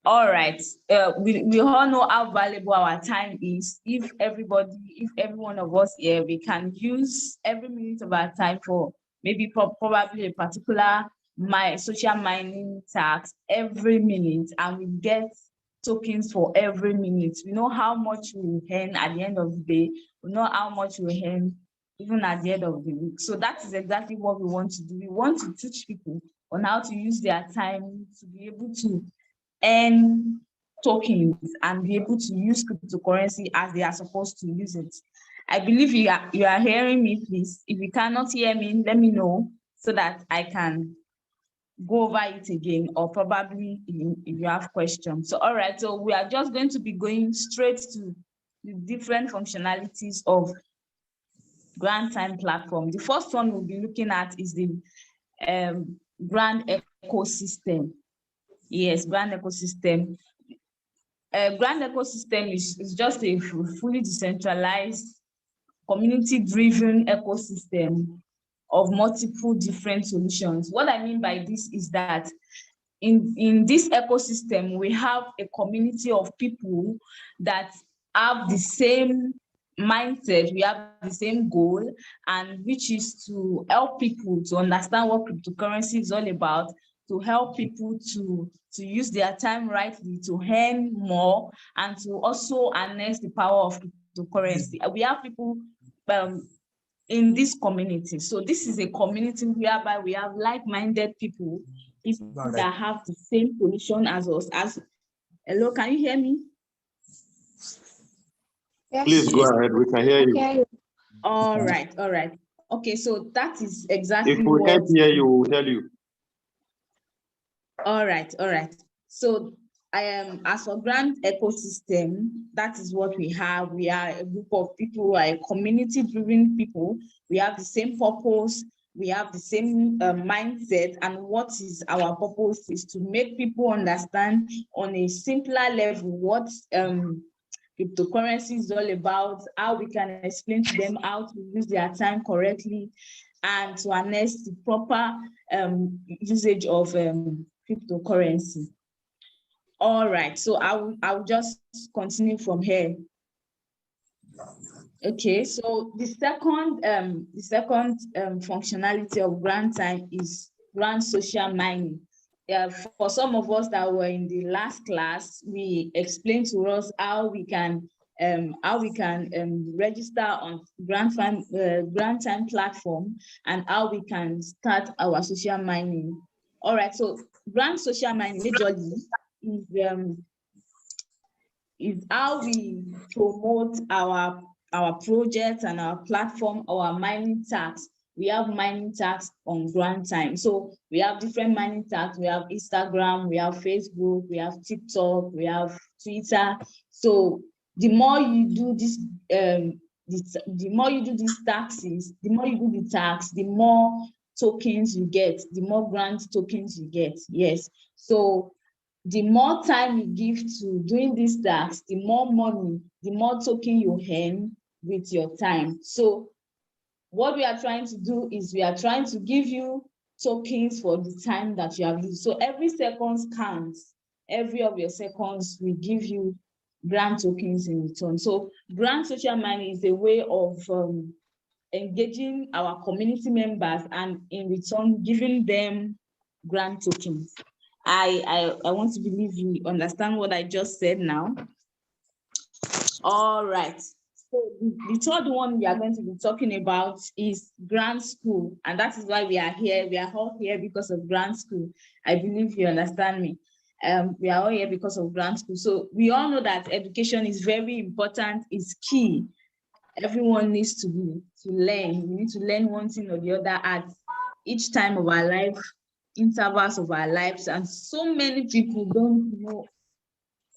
All right. We all know how valuable our time is. If every one of us here, we can use every minute of our time for maybe probably a particular social mining task every minute, and we get tokens for every minute. We know how much we earn at the end of the day. We know how much we earn even at the end of the week. So that is exactly what we want to do. We want to teach people on how to use their time to be able to earn tokens and be able to use cryptocurrency as they are supposed to use it. I believe you are hearing me, please. If you cannot hear me, let me know so that I can go over it again, or probably if you have questions. So all right, so we are just going to be going straight to the different functionalities of Grand Time platform. The first one we'll be looking at is the brand ecosystem. Yes, brand ecosystem. Brand ecosystem is just a fully decentralized, community-driven ecosystem of multiple different solutions. What I mean by this is that in this ecosystem, we have a community of people that have the same mindset, we have the same goal, and which is to help people to understand what cryptocurrency is all about, to help people to use their time rightly, to earn more, and to also harness the power of cryptocurrency. We have people in this community. So this is a community whereby we have like-minded people that have the same position as us. Hello, can you hear me? Yes. Please go ahead. We can hear you. Okay. All right. Okay, so that is exactly if we can't hear you, we'll tell you. All right. So as for Grand Ecosystem, that is what we have. We are a group of people, we are community-driven people. We have the same purpose, we have the same mindset, and what is our purpose is to make people understand on a simpler level what cryptocurrency is all about, how we can explain to them how to use their time correctly, and to harness the proper usage of cryptocurrency. All right, so I'll just continue from here. Okay, so the second functionality of Grand Time is Grand Social Mining. For some of us that were in the last class, we explained to us how we can register on Grand Time platform, and how we can start our social mining. All right, so Grand Social Mining majorly is how we promote our projects and our platform, our mining tasks. We have mining tasks on Grand Time. So we have different mining tasks. We have Instagram, we have Facebook, we have TikTok, we have Twitter. So the more you do this, the more you do these taxes, the more you do the tax, the more tokens you get, the more grant tokens you get. Yes. So the more time you give to doing these tasks, the more money, the more token you earn with your time. So what we are trying to do is we are trying to give you tokens for the time that you have used. So every second counts. Every of your seconds will give you grant tokens in return. So Grand Social Mining is a way of engaging our community members, and in return giving them grant tokens. I want to believe you understand what I just said now. All right. So the third one we are going to be talking about is Grant School, and that is why we are here. We are all here because of Grant School. I believe you understand me. We are all here because of Grant School. So we all know that education is very important, it's key. Everyone needs to learn. We need to learn one thing or the other at each time of our life, intervals of our lives, and so many people don't know.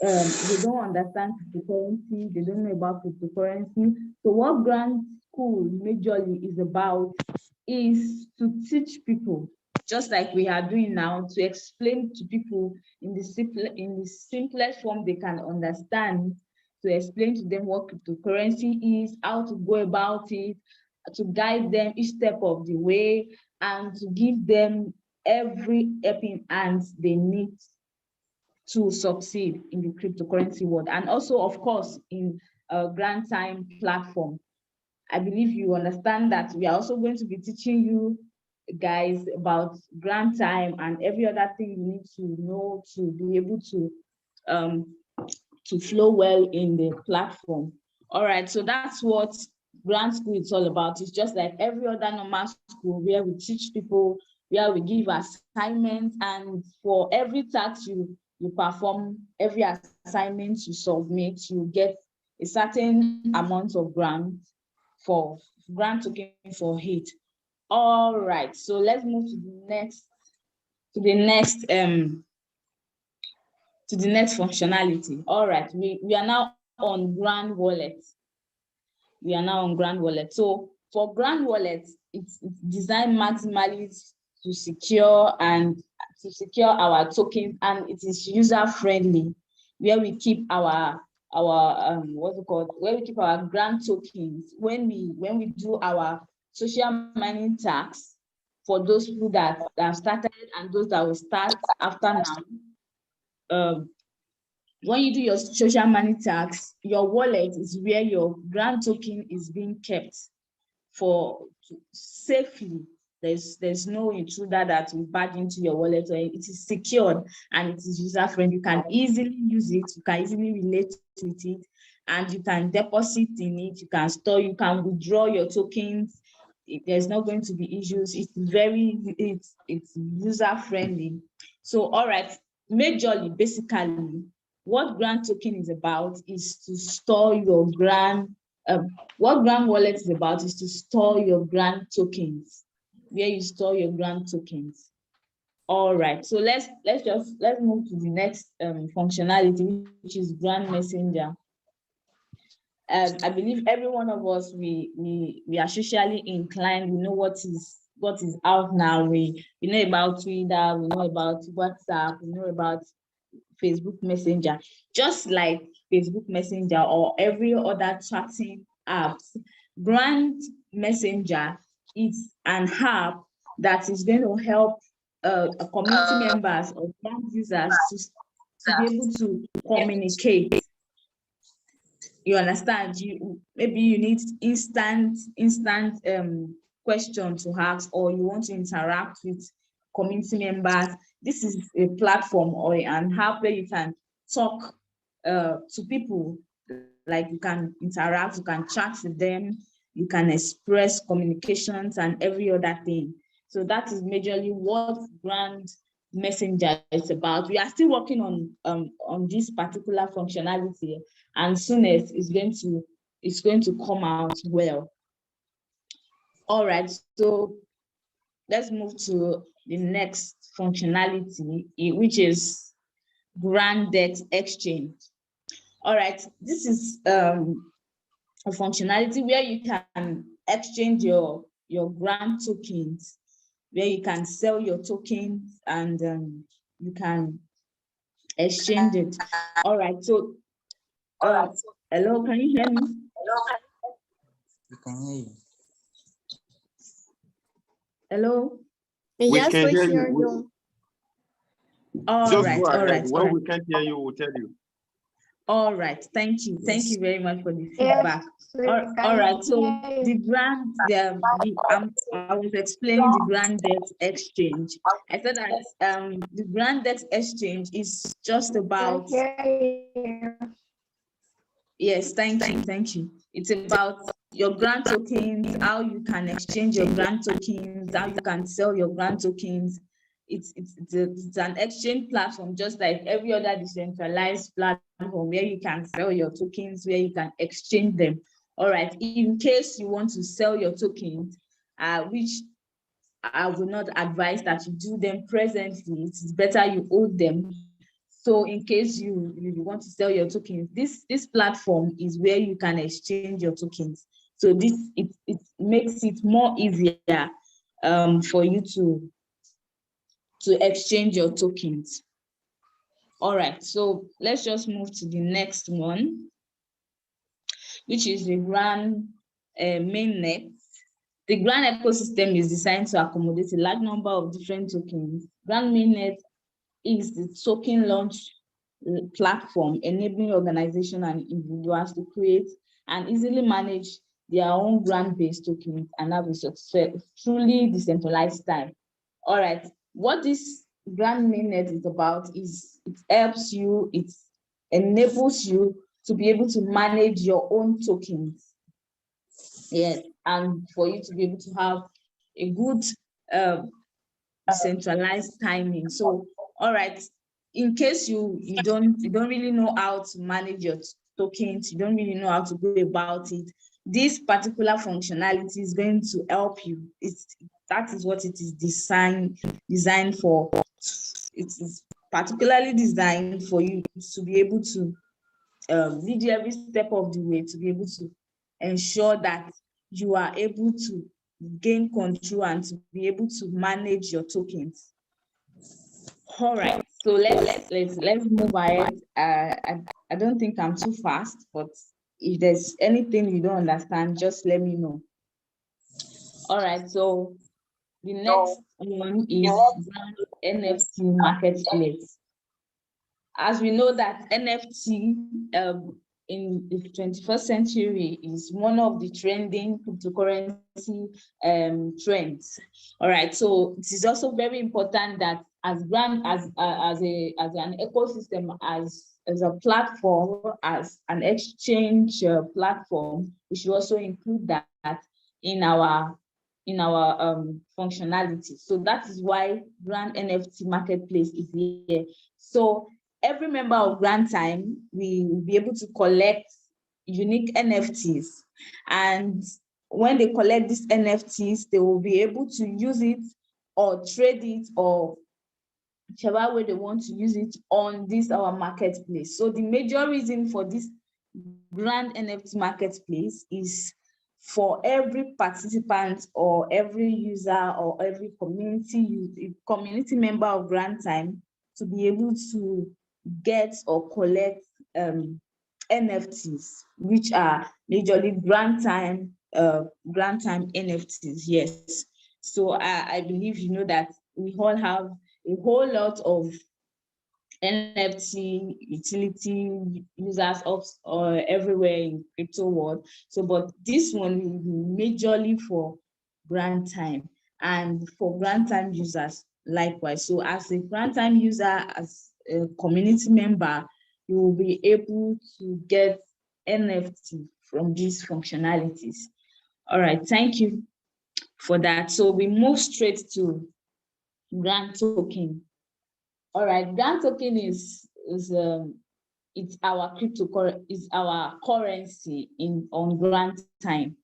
They don't understand cryptocurrency, they don't know about cryptocurrency. So what Grant School majorly is about is to teach people, just like we are doing now, to explain to people in the simplest form they can understand, to explain to them what cryptocurrency is, how to go about it, to guide them each step of the way, and to give them every helping hand they need to succeed in the cryptocurrency world, and also, of course, in a Grand Time platform. I believe you understand that we are also going to be teaching you guys about Grand Time and every other thing you need to know to be able um, to flow well in the platform. All right, so that's what Grand School is all about. It's just like every other normal school where we teach people, where we give assignments, and for every task you perform, every assignment you submit, you get a certain amount of for grant token for it. All right, so let's move to the next functionality. All right, we are now on Grand Wallet. We are now on Grand Wallet. So for Grand Wallet, it's designed maximally to secure our tokens, and it is user friendly, where we keep our what's it called? Where we keep our Grand tokens when we do our social mining tasks for those people that have started and those that will start after now. When you do your social money tax, your wallet is where your Grand token is being kept for safely. There's no intruder that will barge into your wallet, or it is secured and it is user friendly. You can easily use it, you can easily relate with it, and you can deposit in it, you can store, you can withdraw your tokens. There's not going to be issues. It's user friendly. So all right, majorly, basically, what Grand token is about is to store your what Grand Wallet is about is to store your Grand tokens, where you store your Grand tokens. All right, so let's move to the next functionality, which is Grand Messenger. I believe every one of us, we are socially inclined. We know what is out now. We know about Twitter, we know about WhatsApp, we know about Facebook Messenger. Just like Facebook Messenger or every other chatting apps, Grand Messenger is an app that is going to help community members or brand users to be able to communicate. You understand? Maybe you need instant question to ask, or you want to interact with community members. This is a platform or an app where you can talk to people. Like you can interact, you can chat with them, you can express communications and every other thing. So that is majorly what Grand Messenger is about. We are still working on this particular functionality, and soon as it's going to come out well. All right, so let's move to the next functionality, which is Grand Debt Exchange. All right, this is a functionality where you can exchange your Grand tokens, where you can sell your tokens and you can exchange it. All right, so hello, can you hear me? We can hear you. Hello? Yes, we can hear you. All right. When we can't hear you, we'll tell you. All right, thank you. Thank you very much for the feedback. All right, so the Grand, I was explaining the Grand Debt Exchange. I said that the Grand Debt Exchange is just about. Yes, thank you. It's about your Grand tokens, how you can exchange your Grand tokens, how you can sell your Grand tokens. It's an exchange platform, just like every other decentralized platform, where you can sell your tokens, where you can exchange them. All right, in case you want to sell your tokens, which I will not advise that you do them presently, it is better you hold them. So in case you want to sell your tokens, this platform is where you can exchange your tokens. So it makes it more easier for you to exchange your tokens. All right, so let's just move to the next one, which is the Grand mainnet. The Grand ecosystem is designed to accommodate a large number of different tokens. Grand mainnet is the token launch platform enabling organizations and individuals to create and easily manage their own grant-based tokens and have a truly decentralized time. All right, what this grant mainnet is about is it helps you, it enables you to be able to manage your own tokens. Yes, and for you to be able to have a good decentralized timing. So, all right, in case you don't really know how to manage your tokens, you don't really know how to go about it, this particular functionality is going to help you. That is what it is designed for. It is particularly designed for you to be able to lead you every step of the way, to be able to ensure that you are able to gain control and to be able to manage your tokens. All right, so let's move ahead. I don't think I'm too fast, but if there's anything you don't understand, just let me know. All right, so the next one is NFT marketplace. As we know that NFT in the 21st century is one of the trending cryptocurrency trends. All right, so it is also very important that as an ecosystem, as a platform, as an exchange platform, we should also include that in our functionality. So that is why Grand NFT Marketplace is here. So every member of Grand Time, we will be able to collect unique NFTs. And when they collect these NFTs, they will be able to use it or trade it or whichever way they want to use it on this our marketplace. So the major reason for this Grand NFT Marketplace is for every participant or every user or every community member of Grand Time to be able to get or collect NFTs, which are majorly Grand Time NFTs. Yes. So I believe you know that we all have a whole lot of NFT utility users of everywhere in crypto world. So, but this one will be majorly for Grand Time and for Grand Time users likewise. So, as a Grand Time user, as a community member, you will be able to get NFT from these functionalities. All right, thank you for that. So we move straight to Grand Token. All right, Grand Token is it's our is our currency on Grand Time.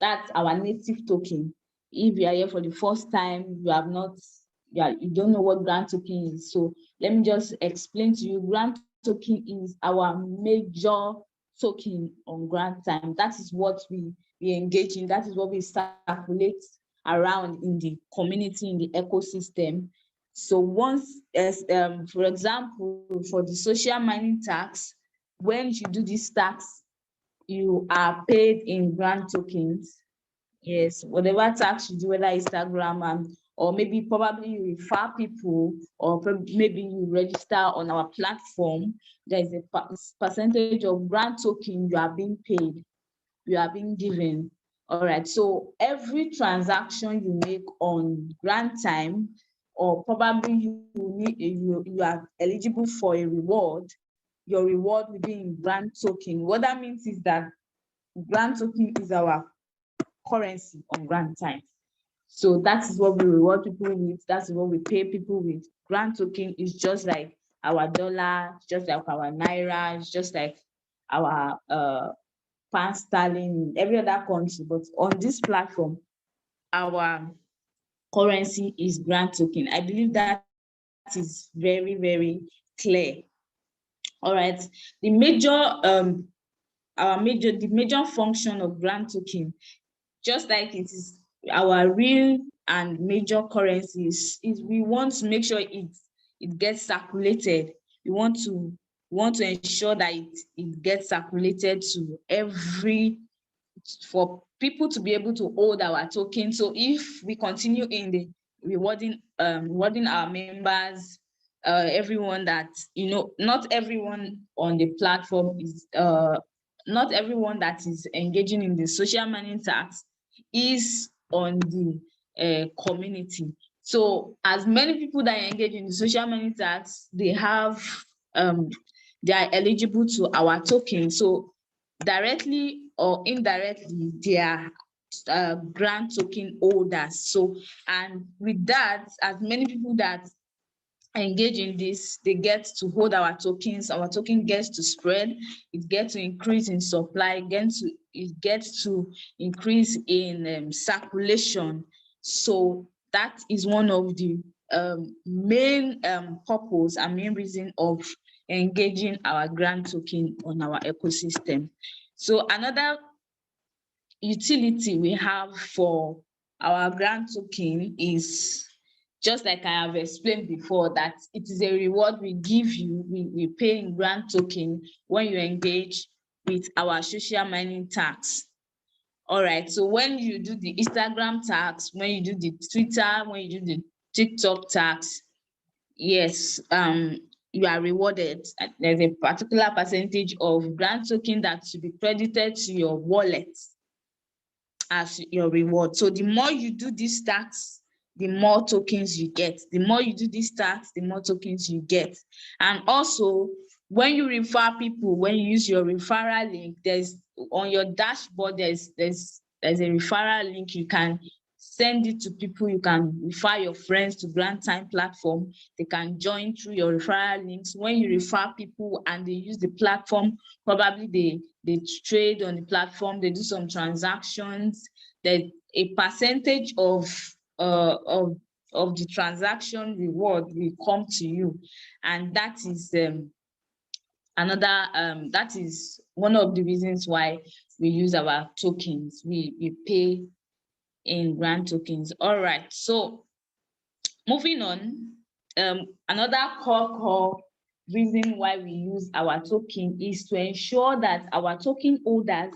That's our native token. If you are here for the first time, you don't know what Grand Token is. So let me just explain to you. Grand Token is our major token on Grand Time. That is what we engage in. That is what we circulate around in the community, in the ecosystem. So once, for example, for the social mining tax, when you do this tax, you are paid in Grand Tokens. Yes, whatever tax you do, whether Instagram or maybe probably you refer people, or maybe you register on our platform, there is a percentage of Grand Token you are being paid, you are being given. All right, so every transaction you make on Grand Time, or probably you are eligible for a reward, your reward will be in Grand Token. What that means is that Grand Token is our currency on Grand Time. So that is what we reward people with, that's what we pay people with. Grand Token is just like our dollar, just like our naira, it's just like our pound sterling, every other country. But on this platform, our currency is Grand Token. I believe that is very, very clear. All right. The major function of Grand Token, just like it is our real and major currencies, is we want to make sure it gets circulated. We want to ensure that it gets circulated to for people to be able to hold our token. So if we continue in the rewarding our members, everyone that, not everyone on the platform is, not everyone that is engaging in the social mining task is on the community. So as many people that engage in the social mining task, they are eligible to our token. So directly or indirectly, they are grant token holders. So, and with that, as many people that engage in this, they get to hold our token gets to spread, it gets to increase in supply, it gets to increase in circulation. So that is one of the main purpose and main reason of engaging our grant token on our ecosystem. So another utility we have for our grant token is, just like I have explained before, that it is a reward we give you, we pay in grant token when you engage with our social mining tax. All right, so when you do the Instagram tax, when you do the Twitter, when you do the TikTok tax, yes, you are rewarded. There's a particular percentage of grant token that should be credited to your wallet as your reward. So the more you do this tax, the more tokens you get. The more you do this tax, the more tokens you get. And also, when you refer people, when you use your referral link, there's on your dashboard, there's a referral link. You can send it to people. You can refer your friends to Grant Time platform. They can join through your referral links. When you refer people and they use the platform, probably they trade on the platform, they do some transactions, that a percentage of the transaction reward will come to you. And that is that is one of the reasons why we use our tokens. We pay in grant tokens. All right, so moving on, another core reason why we use our token is to ensure that our token holders,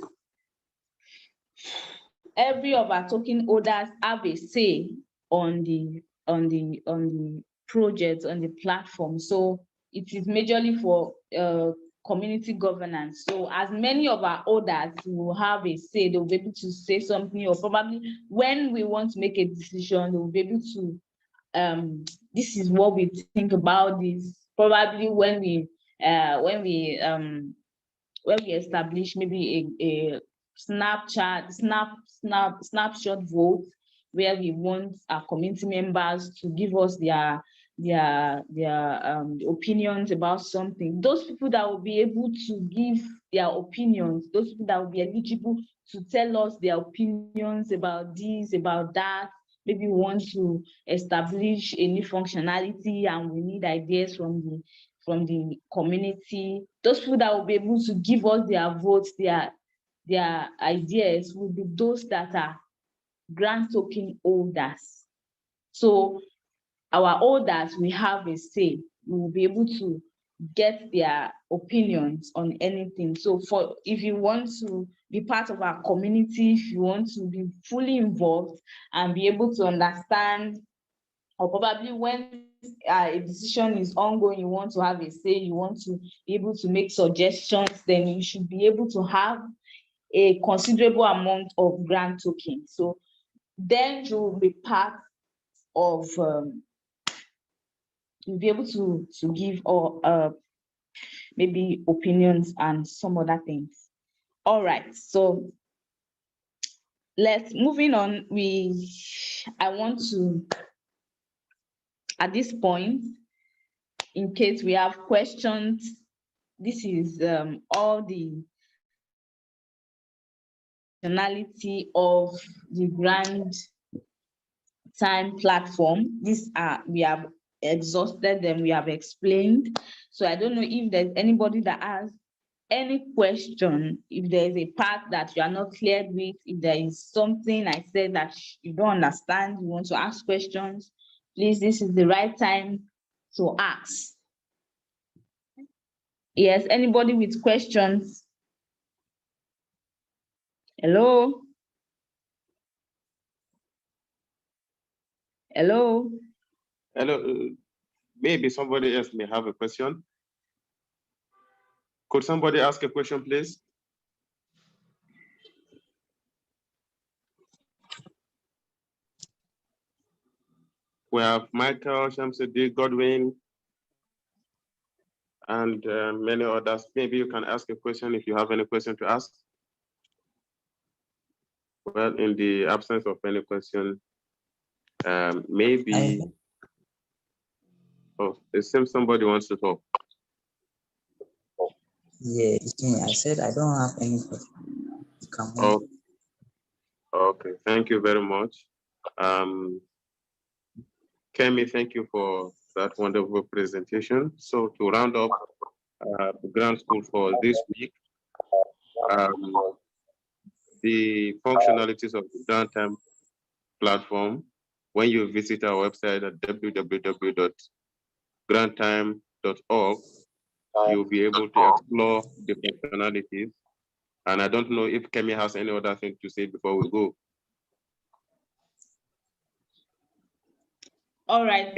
every of our token holders, have a say on the project, on the platform. So it is majorly for community governance. So as many of our holders will have a say, they'll be able to say something, or probably when we want to make a decision, they'll be able to this is what we think about this. Probably when we establish maybe a snapshot vote, where we want our community members to give us their opinions about something. Those people that will be able to give their opinions, those people that will be eligible to tell us their opinions about this, about that. Maybe we want to establish a new functionality and we need ideas from the community. Those people that will be able to give us their votes, their ideas, will be those that are grant token holders. So our holders, we have a say. We will be able to get their opinions on anything. So if you want to be part of our community, if you want to be fully involved and be able to understand, or probably when a decision is ongoing, you want to have a say, you want to be able to make suggestions, then you should be able to have a considerable amount of grant tokens. So then you will be part of, you'll be able to give or maybe opinions and some other things. All right, so moving on. I want to, at this point, in case we have questions, this is all the functionality of the Grant Time platform. We have exhausted them, we have explained. So I don't know if there's anybody that has any question, if there's a part that you are not clear with, if there is something I said that you don't understand, you want to ask questions, please, this is the right time to ask. Yes, anybody with questions? Hello? Hello? Hello. maybe somebody else may have a question. Could somebody ask a question, please? We have Michael, Shamsuddin, Godwin, and many others. Maybe you can ask a question if you have any question to ask. Well, in the absence of any question, maybe, oh, it seems somebody wants to talk. Yeah, it's me. I said I don't have any question. Oh, okay, thank you very much. Kemi, thank you for that wonderful presentation. So to round up the Grand School for this week, the functionalities of the Grand Time platform, when you visit our website at www.grandtime.org, you'll be able to explore the functionalities. And I don't know if Kemi has any other thing to say before we go. All right.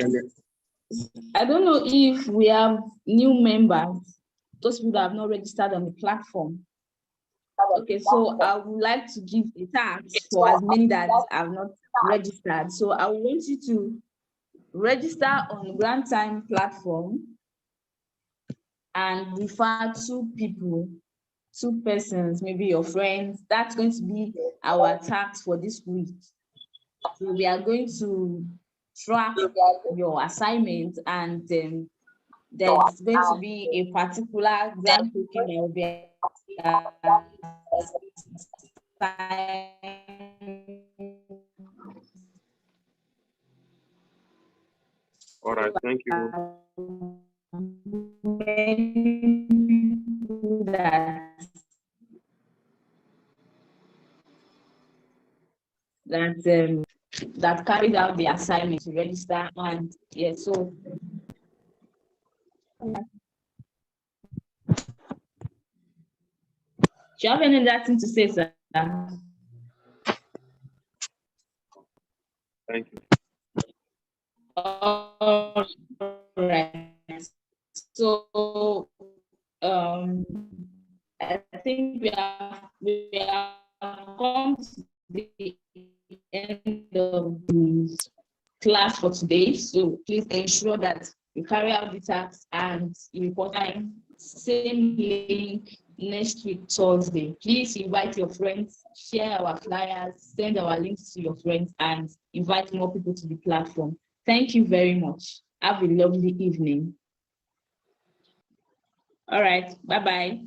I don't know if we have new members, those people that have not registered on the platform. Okay, so I would like to give a task for as many that have not registered. So I want you to register on the Grand Time platform and refer two people, two persons, maybe your friends. That's going to be our task for this week. So we are going to track your assignment, and there's going to be a particular grant token that will be All right, thank you. That carried out the assignment to register, and yeah, so do you have any other thing to say, sir? Thank you. All right. So I think we have come to the end of the class for today. So please ensure that you carry out the tasks and you report time. Same link next week, Thursday. Please invite your friends, share our flyers, send our links to your friends, and invite more people to the platform. Thank you very much. Have a lovely evening. All right, bye-bye.